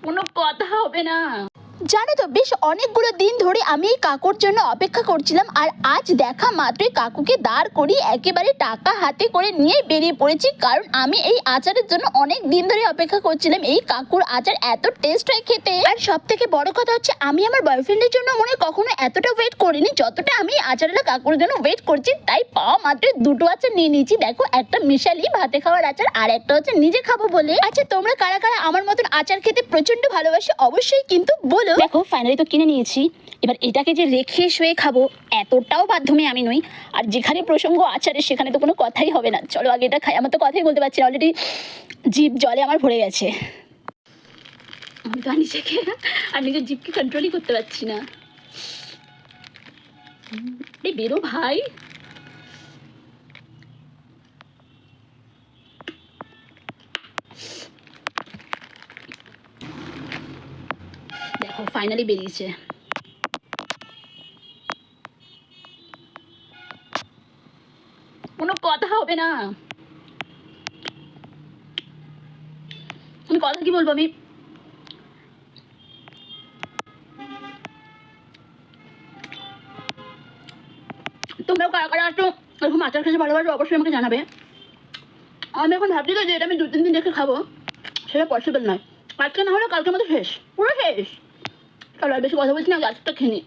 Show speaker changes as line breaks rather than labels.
কোনো কথা হবে না।
জানো তো বেশ অনেকগুলো দিন ধরে আমি এই কাকুর জন্য অপেক্ষা করছিলাম, আর আজ দেখা মাত্রই কাকুকে দাঁড় করিয়ে একেবারে টাকা হাতে করে নিয়ে বেরিয়ে পড়েছি, কারণ আমি এই আচারের জন্য অনেক দিন ধরে অপেক্ষা করছিলাম। এই কাকুর আচার এত টেস্ট হয় খেতে, আর সব থেকে বড় কথা হচ্ছে আমি আমার বয়ফ্রেন্ডের জন্য মনে কখনো এতটা ওয়েট করিনি যতটা আমি আচারওয়ালা কাকুর জন্য ওয়েট করছি। তাই পাওয়া মাত্রই দুটো আচার নিয়ে নিয়েছি। দেখো, একটা মিশালি ভাতে খাওয়ার আচার, আর একটা হচ্ছে নিজে খাবো বলে। আচ্ছা, তোমরা কারা কারা আমার মতন আচার খেতে প্রচন্ড ভালোবাসো অবশ্যই কিন্তু বলো।
দেখো, ফাইনালি তো কিনে নিয়েছি। এবার এটাকে যে রেখে শুয়ে খাবো এতটাও বাধ্যমে আমি নই। আর যেখানে প্রসঙ্গ আচারের সেখানে তো কোনো কথাই হবে না। চলো আগে এটা খাই। আমার তো কথাই বলতে পারছি না, অলরেডি জিভ জলে আমার ভরে গেছে। আমি তো নিজেকে আর নিজের জিভকে কন্ট্রোলই করতে পারছি না। এই বেরো ভাই। দেখো ফাইনালি বেরিয়েছে। কোনো কথা হবে না। আমি কথা কি বলবো? আমি তোমরাও কারা কারা একটু এরকম আচার খেতে ভালোবাসো অবশ্যই আমাকে জানাবে। আমি এখন ভাবছি যে এটা আমি 2-3 দিন রেখে খাবো, সেটা পসিবল নয়। আজকে না হলে কালকের মধ্যে শেষ, পুরো শেষ। চলো আর বেশি কথা বলছি না, আচারটা খেয়ে নিই।